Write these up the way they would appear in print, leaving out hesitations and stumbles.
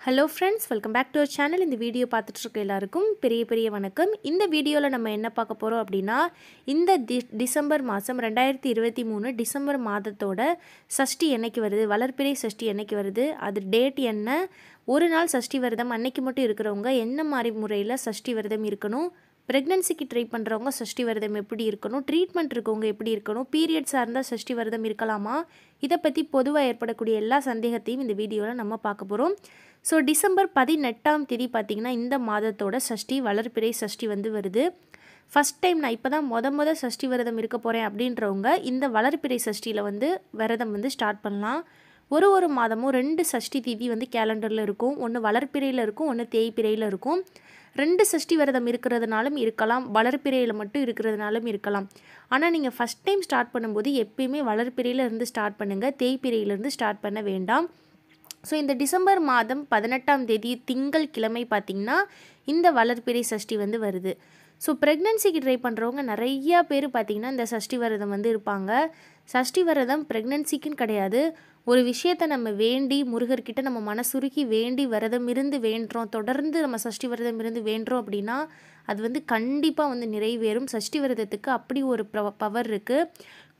Hello friends, welcome back to our channel. இந்த video பார்த்துட்டு இருக்க எல்லாருக்கும் பெரிய பெரிய வணக்கம். இந்த வீடியோவில் நம்ம என்ன பார்க்க போகிறோம் அப்படின்னா, இந்த டிசம்பர் மாதம் 2023 டிசம்பர் மாதத்தோட சஷ்டி என்னைக்கு வருது, வளர்பிறை சஷ்டி என்னைக்கு வருது, அது டேட் என்ன, ஒரு நாள் சஷ்டி விரதம் அன்னைக்கு மட்டும் இருக்கிறவங்க என்ன மாதிரி முறையில் சஷ்டி விரதம் இருக்கணும், ப்ரெக்னன்சிக்கு ட்ரை பண்ணுறவங்க சஷ்டி விரதம் எப்படி இருக்கணும், ட்ரீட்மெண்ட் இருக்கவங்க எப்படி இருக்கணும், பீரியட்ஸாக இருந்தால் சஷ்டி விரதம் இருக்கலாமா, இதை பற்றி பொதுவாக ஏற்படக்கூடிய எல்லா சந்தேகத்தையும் இந்த வீடியோவில் நம்ம பார்க்க போகிறோம். ஸோ டிசம்பர் 18ஆம் தேதி பார்த்திங்கன்னா இந்த மாதத்தோட சஷ்டி வளர்பிறை சஷ்டி வருது. ஃபஸ்ட் டைம் நான் இப்போ தான் முத சஷ்டி விரதம் இருக்க போகிறேன் அப்படின்றவங்க இந்த வளர்பிறை சஷ்டியில் விரதம் ஸ்டார்ட் பண்ணலாம். ஒரு மாதமும் 2 சஷ்டி திதி கேலண்டரில் இருக்கும். ஒன்று வளர்பிறையில் இருக்கும், ஒன்று தேய்பிறையில் இருக்கும். 2 சஷ்டி விரதம் இருக்கிறதுனாலும் இருக்கலாம், வளர்பிறையில் மட்டும் இருக்கிறதுனாலும் இருக்கலாம். ஆனால் நீங்கள் ஃபஸ்ட் டைம் ஸ்டார்ட் பண்ணும்போது எப்பயுமே வளர்பிறையில் இருந்து ஸ்டார்ட் பண்ணுங்கள், தேய்பிறையிலேருந்து ஸ்டார்ட் பண்ண வேண்டாம். ஸோ இந்த டிசம்பர் மாதம் 18ஆம் தேதி திங்கள் கிழமை பார்த்திங்கன்னா இந்த வளர்பிறை சஷ்டி வருது. ஸோ ப்ரெக்னன்சிக்கு ட்ரை பண்ணுறவங்க நிறையா பேர் பார்த்திங்கன்னா இந்த சஷ்டி விரதம் இருப்பாங்க. சஷ்டி விரதம் ப்ரெக்னன்சிக்குன்னு கிடையாது. ஒரு விஷயத்தை நம்ம வேண்டி முருகர்கிட்ட நம்ம மனசுருக்கி வேண்டி விரதம் இருந்து வேண்டுறோம், தொடர்ந்து நம்ம சஷ்டி விரதம் இருந்து வேண்டுறோம் அப்படின்னா அது கண்டிப்பாக நிறைவேறும். சஷ்டி விரதத்துக்கு அப்படி ஒரு பவர் இருக்குது.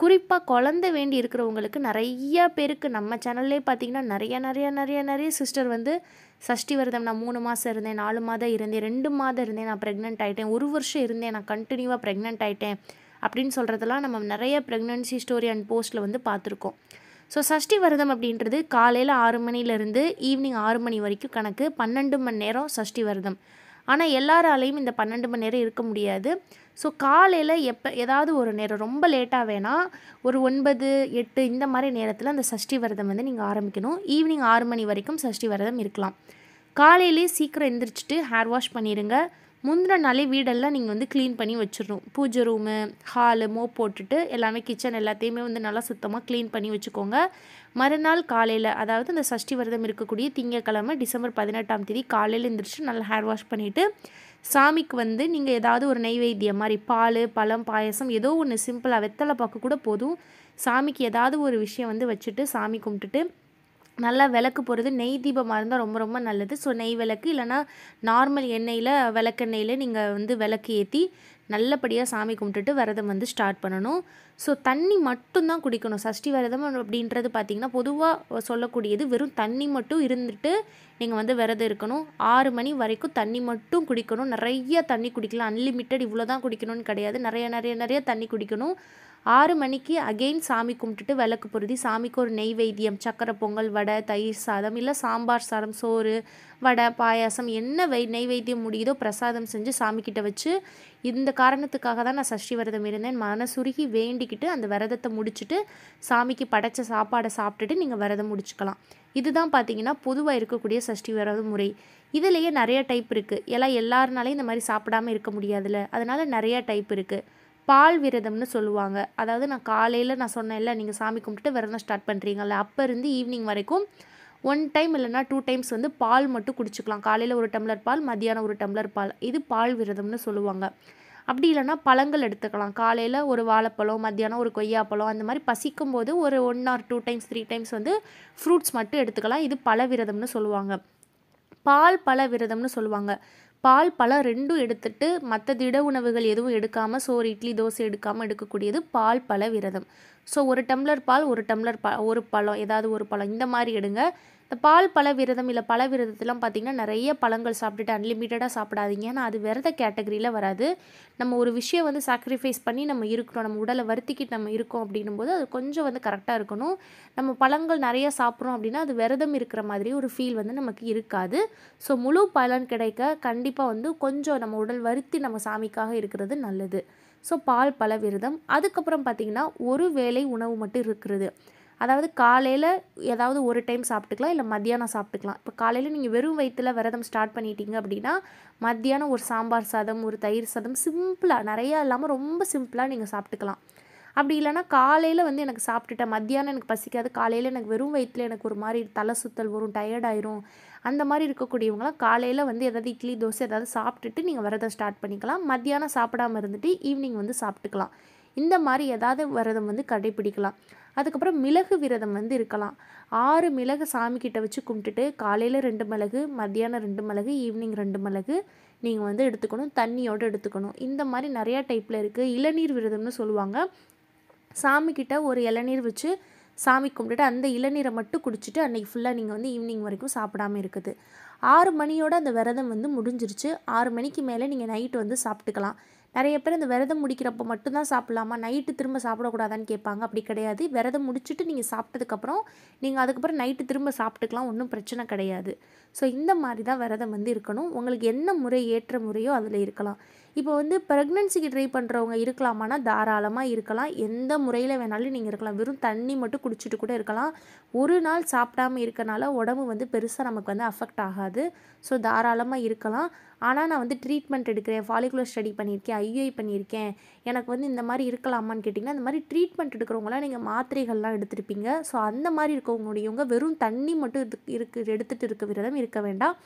குறிப்பாக குழந்தை வேண்டி இருக்கிறவங்களுக்கு நிறையா பேருக்கு நம்ம சேனல்லே பார்த்திங்கன்னா நிறைய சிஸ்டர் சஷ்டி விரதம் நான் 3 மாதம் இருந்தேன், 4 மாதம் இருந்தேன், 2 மாதம் இருந்தேன், நான் ப்ரெக்னென்ட் ஆகிட்டேன், 1 வருஷம் இருந்தேன், நான் கண்டினியூவாக ப்ரெக்னென்ட் ஆகிட்டேன் அப்படின்னு சொல்கிறதெல்லாம் நம்ம நிறைய ப்ரெக்னன்சி ஸ்டோரி அண்ட் போஸ்ட்டில் பார்த்துருக்கோம். ஸோ சஷ்டி விரதம் அப்படின்றது காலையில் 6 மணிலேருந்து ஈவினிங் 6 மணி வரைக்கும் கணக்கு, 12 மணி நேரம் சஷ்டி விரதம். ஆனால் எல்லாராலையும் இந்த 12 மணி நேரம் இருக்க முடியாது. ஸோ காலையில் ஏதாவது ஒரு நேரம் ரொம்ப லேட்டாக வேணால் ஒரு 9, 8 இந்த மாதிரி நேரத்தில் அந்த சஷ்டி விரதம் நீங்கள் ஆரம்பிக்கணும். ஈவினிங் 6 மணி வரைக்கும் சஷ்டி விரதம் இருக்கலாம். காலையிலே சீக்கிரம் எந்திரிச்சிட்டு ஹேர் வாஷ் பண்ணிடுங்க. முந்தின நாளே வீடெல்லாம் நீங்கள் க்ளீன் பண்ணி வச்சிடணும். பூஜை ரூமு, ஹாலு, மோப் போட்டுட்டு எல்லாமே கிச்சன் எல்லாத்தையுமே நல்லா சுத்தமாக க்ளீன் பண்ணி வச்சுக்கோங்க. மறுநாள் காலையில், அதாவது அந்த சஷ்டி விரதம் இருக்கக்கூடிய திங்கட்கிழமை டிசம்பர் 18ஆம் தேதி காலையில் எழுந்திரிச்சு நல்லா ஹேர் வாஷ் பண்ணிவிட்டு சாமிக்கு நீங்கள் ஏதாவது ஒரு நெய்வேத்தியம் மாதிரி பால், பழம், பாயசம் ஏதோ ஒன்று சிம்பிளாக வெத்தலை பாக்கு கூட போதும். சாமிக்கு ஏதாவது ஒரு விஷயம் வச்சுட்டு சாமி கும்பிட்டுட்டு நல்லா விளக்கு போடுறது. நெய் தீபமாக இருந்தால் ரொம்ப ரொம்ப நல்லது. ஸோ நெய் விளக்கு இல்லைனா நார்மல் எண்ணெயில் விளக்கெண்ணெயில் நீங்கள் விளக்கு ஏற்றி நல்லபடியாக சாமி கும்பிட்டுட்டு விரதம் ஸ்டார்ட் பண்ணணும். ஸோ தண்ணி மட்டும்தான் குடிக்கணும். சஷ்டி விரதம் அப்படின்றது பார்த்திங்கன்னா பொதுவாக சொல்லக்கூடியது வெறும் தண்ணி மட்டும் இருந்துட்டு நீங்கள் விரதம் இருக்கணும். 6 மணி வரைக்கும் தண்ணி மட்டும் குடிக்கணும். நிறைய தண்ணி குடிக்கலாம். அன்லிமிட்டட் இவ்வளோ தான் குடிக்கணும்னு கிடையாது. நிறைய தண்ணி குடிக்கணும். 6 மணிக்கு அகெயின் சாமி கும்பிட்டுட்டு விளக்கு பொருதி சாமிக்கு ஒரு நெய்வேத்தியம், சக்கரை பொங்கல், வடை, தயிர் சாதம், இல்லை சாம்பார் சாதம், சோறு, வடை, பாயாசம் என்ன நெய்வேத்தியம் முடியுதோ பிரசாதம் செஞ்சு சாமிக்கிட்ட வச்சு, இந்த காரணத்துக்காக தான் நான் சஷ்டி விரதம் இருந்தேன் மனசுருகி வேண்டிக்கிட்டு அந்த விரதத்தை முடிச்சுட்டு சாமிக்கு படைச்ச சாப்பாடை சாப்பிட்டுட்டு நீங்கள் விரதம் முடிச்சுக்கலாம். இதுதான் பார்த்திங்கன்னா பொதுவாக இருக்கக்கூடிய சஷ்டி விரத முறை. இதுலேயே நிறைய டைப் இருக்குது. எல்லாருனாலையும் இந்த மாதிரி சாப்பிடாமல் இருக்க முடியாதுல்ல, அதனால் நிறையா டைப் இருக்குது. பால் விரதம்னு சொல்லுவாங்க. அதாவது நான் காலையில் நான் சொன்னேன்ல, நீங்கள் சாமி கும்பிட்டுட்டு விரதம் ஸ்டார்ட் பண்ணுறீங்கல்ல, அப்போ இருந்து ஈவினிங் வரைக்கும் 1 டைம் இல்லைனா 2 டைம்ஸ் பால் மட்டும் குடிச்சிக்கலாம். காலையில் 1 டம்ளர் பால், மத்தியானம் 1 டம்ளர் பால். இது பால் விரதம்னு சொல்லுவாங்க. அப்படி இல்லைனா பழங்கள் எடுத்துக்கலாம். காலையில் ஒரு வாழைப்பழம், மத்தியானம் ஒரு கொய்யாப்பழம், அந்த மாதிரி பசிக்கும் போது ஒரு 1 or 2 டைம்ஸ் 3 டைம்ஸ் ஃப்ரூட்ஸ் மட்டும் எடுத்துக்கலாம். இது பழ விரதம்னு சொல்லுவாங்க. பால் பழ விரதம்னு சொல்லுவாங்க. பால் பழம் 2ம் எடுத்துட்டு மற்ற திட உணவுகள் எதுவும் எடுக்காமல், சோறு, இட்லி, தோசை எடுக்கக்கூடியது பால் பழ விரதம். ஸோ 1 டம்ளர் பால், 1 டம்ளர் ஒரு பழம், ஏதாவது ஒரு பழம் இந்த மாதிரி எடுங்க. இந்த பால் பழ விரதம் இல்லை பழ விரதத்துலாம் பார்த்திங்கன்னா நிறைய பழங்கள் சாப்பிட்டுட்டு அன்லிமிட்டடாக சாப்பிடாதீங்க. ஏன்னா அது விரத கேட்டகரியில் வராது. நம்ம ஒரு விஷயம் சாக்ரிஃபைஸ் பண்ணி நம்ம இருக்கிறோம், நம்ம உடலை வருத்திக்கிட்டு நம்ம இருக்கோம் அப்படின்னும் போது அது கொஞ்சம் கரெக்டாக இருக்கணும். நம்ம பழங்கள் நிறைய சாப்பிட்றோம் அப்படின்னா அது விரதம் இருக்கிற மாதிரி ஒரு ஃபீல் நமக்கு இருக்காது. ஸோ முழு பலன் கிடைக்க கண்டிப்பாக கொஞ்சம் நம்ம உடல் வருத்தி நம்ம சாமிக்காக இருக்கிறது நல்லது. ஸோ பால் பழ விரதம். அதுக்கப்புறம் பார்த்திங்கன்னா ஒரு வேளை உணவு மட்டும் இருக்கிறது. அதாவது காலையில் ஏதாவது ஒரு டைம் சாப்பிட்டுக்கலாம், இல்லை மத்தியானம் சாப்பிட்டுக்கலாம். இப்போ காலையில் நீங்கள் வெறும் வயிற்றில் விரதம் ஸ்டார்ட் பண்ணிட்டீங்க அப்படின்னா மத்தியானம் ஒரு சாம்பார் சாதம், ஒரு தயிர் சாதம் சிம்பிளாக, நிறையா இல்லாமல் ரொம்ப சிம்பிளாக நீங்கள் சாப்பிட்டுக்கலாம். அப்படி இல்லைனா காலையில் எனக்கு சாப்பிட்டுட்டேன், மத்தியானம் எனக்கு பசிக்காது, காலையில் எனக்கு வெறும் வயிற்றில் எனக்கு ஒரு மாதிரி தலை சுத்தல் வரும், டயர்டாயிரும், அந்த மாதிரி இருக்கக்கூடியவங்களாம் காலையில் ஏதாவது இட்லி, தோசை ஏதாவது சாப்பிட்டுட்டு நீங்கள் விரதம் ஸ்டார்ட் பண்ணிக்கலாம். மத்தியானம் சாப்பிடாமல் இருந்துட்டு ஈவினிங் சாப்பிட்டுக்கலாம். இந்த மாதிரி ஏதாவது விரதம் வந்து கடைப்பிடிக்கலாம். அதுக்கப்புறம் மிளகு விரதம் வந்து இருக்கலாம். 6 மிளகு சாமிக்கிட்ட வச்சு கும்பிட்டுட்டு காலையில் 2 மிளகு, மத்தியானம் 2 மிளகு, ஈவினிங் 2 மிளகு நீங்கள் வந்து எடுத்துக்கணும். தண்ணியோடு எடுத்துக்கணும். இந்த மாதிரி நிறையா டைப்பில் இருக்குது. இளநீர் விரதம்னு சொல்லுவாங்க. சாமிக்கிட்ட ஒரு இளநீர் வச்சு சாமி கும்பிட்டுட்டு அந்த இளநீரை மட்டும் குடிச்சிட்டு அன்றைக்கி ஃபுல்லாக நீங்கள் வந்து ஈவினிங் வரைக்கும் சாப்பிடாமல் இருக்குது. 6 மணியோட அந்த விரதம் வந்து முடிஞ்சிருச்சு. 6 மணிக்கு மேலே நீங்கள் நைட்டு வந்து சாப்பிட்டுக்கலாம். நிறைய பேர் அந்த விரதம் முடிக்கிறப்போ மட்டும்தான் சாப்பிட்லாமா, நைட்டு திரும்ப சாப்பிடக்கூடாதான்னு கேட்பாங்க. அப்படி கிடையாது. விரதம் முடிச்சுட்டு நீங்கள் சாப்பிட்டதுக்கப்புறம் நீங்கள் அதுக்கப்புறம் நைட்டு திரும்ப சாப்பிட்டுக்கலாம். ஒன்றும் பிரச்சனை கிடையாது. ஸோ இந்த மாதிரி தான் விரதம் வந்து இருக்கணும். உங்களுக்கு என்ன முறை ஏற்ற முறையோ அதில் இருக்கலாம். இப்போ வந்து ப்ரெக்னென்சிக்கு ட்ரை பண்ணுறவங்க இருக்கலாமானா தாராளமாக இருக்கலாம். எந்த முறையில் வேணாலும் நீங்கள் இருக்கலாம். வெறும் தண்ணி மட்டும் குடிச்சிட்டு கூட இருக்கலாம். ஒரு நாள் சாப்பிடாமல் இருக்கனால உடம்பு வந்து பெருசாக நமக்கு வந்து அஃபெக்ட் ஆகாது. ஸோ தாராளமாக இருக்கலாம். ஆனால் நான் வந்து ட்ரீட்மெண்ட் எடுக்கிறேன், ஃபாலிகுலர் ஸ்டடி பண்ணியிருக்கேன், ஐயுஐ பண்ணியிருக்கேன், எனக்கு வந்து இந்த மாதிரி இருக்கலாமான்னு கேட்டிங்கன்னா, அந்த மாதிரி ட்ரீட்மெண்ட் எடுக்கிறவங்களாம் நீங்கள் மாத்திரைகள்லாம் எடுத்துருப்பீங்க. ஸோ அந்த மாதிரி இருக்கவங்களுடையவங்க வெறும் தண்ணி மட்டும் எடுத்துகிட்டு இருக்க விரதம் இருக்க வேண்டாம்.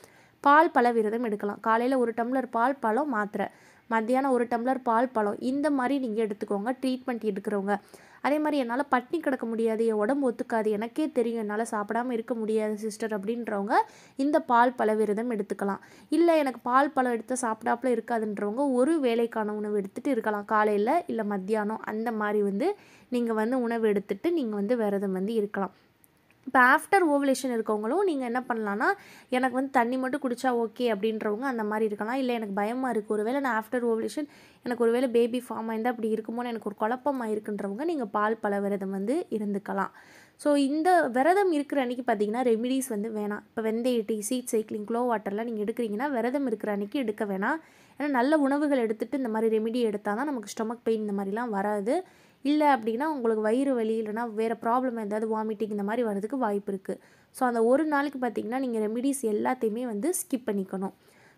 பால் பழ விரதம் எடுக்கலாம். காலையில் 1 டம்ளர் பால் பழம் மாத்திரை, மத்தியானம் 1 டம்ளர் பால் பழம், இந்த மாதிரி நீங்கள் எடுத்துக்கோங்க ட்ரீட்மெண்ட் எடுக்கிறவங்க. அதே மாதிரி என்னால் பட்டினி கிடக்க முடியாது, என் உடம்பு ஒத்துக்காது, எனக்கே தெரியும் என்னால் சாப்பிடாமல் இருக்க முடியாது சிஸ்டர் அப்படின்றவங்க இந்த பால் பழ விரதம் எடுத்துக்கலாம். இல்லை எனக்கு பால் பழம் எடுத்து சாப்பிடாப்புல இருக்காதுன்றவங்க ஒரு வேளைக்கான உணவு எடுத்துகிட்டு இருக்கலாம். காலையில் இல்லை மத்தியானம் அந்த மாதிரி வந்து நீங்கள் வந்து உணவு எடுத்துகிட்டு நீங்கள் வந்து விரதம் வந்து இருக்கலாம். இப்போ ஆஃப்டர் ஓவலேஷன் இருக்கவங்களும் நீங்கள் என்ன பண்ணலான்னா, எனக்கு வந்து தண்ணி மட்டும் குடித்தா ஓகே அப்படின்றவங்க அந்த மாதிரி இருக்கலாம். இல்லை எனக்கு பயமாக இருக்குது, ஒருவேளை நான் ஆஃப்டர் ஓவலேஷன் எனக்கு ஒருவேளை பேபி ஃபார்ம் ஆயிருந்தால் அப்படி இருக்குமோன்னு எனக்கு ஒரு குழப்பமாக இருக்குன்றவங்க நீங்கள் பால் பழ விரதம் வந்து இருந்துக்கலாம். ஸோ இந்த விரதம் இருக்கிற அன்றைக்கி பார்த்திங்கன்னா ரெமிடிஸ் வந்து வேணாம். இப்போ வெந்தய டீ, சீட் சைக்கிளிங், க்ளோ வாட்டர்லாம் நீங்கள் எடுக்கிறீங்கன்னா விரதம் இருக்கிற அன்றைக்கி எடுக்க வேணாம். ஏன்னா நல்ல உணவுகள் எடுத்துகிட்டு இந்த மாதிரி ரெமிடி எடுத்தால் தான் நமக்கு ஸ்டொமக் பெயின் இந்த மாதிரிலாம் வராது. இல்லை அப்படின்னா உங்களுக்கு வயிறு வலி இல்லைனா வேறு ப்ராப்ளம் ஏதாவது வாமிட்டிங் இந்த மாதிரி வரதுக்கு வாய்ப்பு இருக்குது. ஸோ அந்த ஒரு நாளைக்கு பார்த்திங்கன்னா நீங்கள் ரெமிடிஸ் எல்லாத்தையுமே வந்து ஸ்கிப் பண்ணிக்கணும்.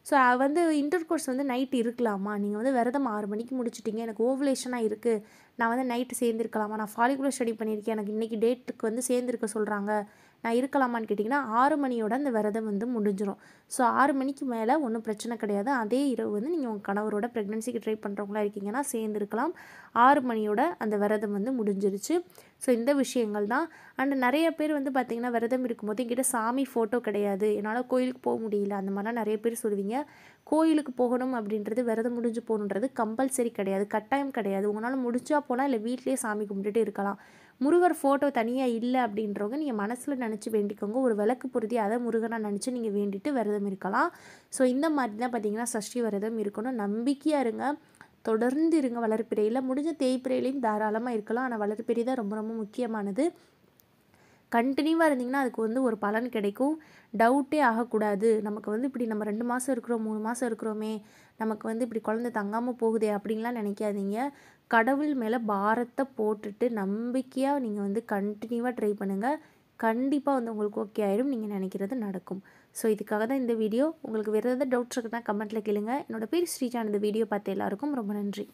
ஸோ வந்து இன்டர்கோர்ஸ் வந்து நைட்டு இருக்கலாமா, நீங்கள் வந்து விரதம் 6 மணிக்கு முடிச்சிட்டிங்க, எனக்கு ஓவலேஷனாக இருக்குது, நான் வந்து நைட்டு சேர்ந்துருக்கலாமா, நான் ஃபாலிகுலர் ஸ்டடி பண்ணியிருக்கேன், எனக்கு இன்றைக்கி டேட்டுக்கு வந்து சேர்ந்துருக்க சொல்கிறாங்க, நான் இருக்கலாமான்னு கேட்டிங்கன்னா 6 மணியோட அந்த விரதம் வந்து முடிஞ்சிடும். ஸோ 6 மணிக்கு மேலே ஒன்றும் பிரச்சனை கிடையாது. அதே இரவு வந்து நீங்கள் உங்கள் கணவரோட ப்ரெக்னென்சிக்கு ட்ரை பண்ணுறவங்களா இருக்கீங்கன்னா சேர்ந்துருக்கலாம். 6 மணியோட அந்த விரதம் வந்து முடிஞ்சிருச்சு. ஸோ இந்த விஷயங்கள் தான். அண்ட் நிறைய பேர் வந்து பார்த்திங்கன்னா விரதம் இருக்கும்போது என்கிட்ட சாமி ஃபோட்டோ கிடையாது, என்னால் கோயிலுக்கு போக முடியல, அந்த மாதிரிலாம் நிறைய பேர் சொல்லுவீங்க. கோயிலுக்கு போகணும் அப்படின்றது விரதம் முடிஞ்சு போகணுன்றது கம்பல்சரி கிடையாது, கட்டாயம் கிடையாது. உங்களால் முடிஞ்சா போனால் இல்லை வீட்லேயே சாமி கும்பிட்டுட்டு இருக்கலாம். முருகர் ஃபோட்டோ தனியாக இல்லை அப்படின்றவங்க நீங்கள் மனசில் நினச்சி வேண்டிக்கோங்க. ஒரு விளக்கு பொருத்தி அதை முருகனாக நினச்சி நீங்கள் வேண்டிட்டு விரதம் இருக்கலாம். ஸோ இந்த மாதிரி தான் பார்த்திங்கன்னா சஷ்டி விரதம் இருக்கணும். நம்பிக்கையாக இருங்க, தொடர்ந்து இருங்க. வளர்பிறையில் முடிஞ்ச தேய்பிறையிலையும் தாராளமாக இருக்கலாம். ஆனால் வளர்பிறை தான் ரொம்ப ரொம்ப முக்கியமானது. கண்டினியூவாக இருந்திங்கன்னா அதுக்கு வந்து ஒரு பலன் கிடைக்கும். டவுட்டே ஆகக்கூடாது, நமக்கு வந்து இப்படி நம்ம 2 மாதம் இருக்கிறோம் 3 மாதம் இருக்கிறோமே, நமக்கு வந்து இப்படி குழந்தை தங்காமல் போகுதே அப்படின்லாம் நினைக்காதீங்க. கடவுள் மேலே பாரத்தை போட்டுட்டு நம்பிக்கையாக நீங்கள் வந்து கண்டினியூவாக ட்ரை பண்ணுங்கள். கண்டிப்பாக வந்து உங்களுக்கு ஓகே ஆயிரும், நீங்கள் நினைக்கிறது நடக்கும். ஸோ இதுக்காக தான் இந்த வீடியோ. உங்களுக்கு வேறு ஏதாவது டவுட்ஸ் இருக்குன்னா கமெண்ட்டில் கேளுங்க. என்னோடய பேர் ஸ்ரீஜான். இந்த வீடியோ பார்த்த எல்லாருக்கும் ரொம்ப நன்றி.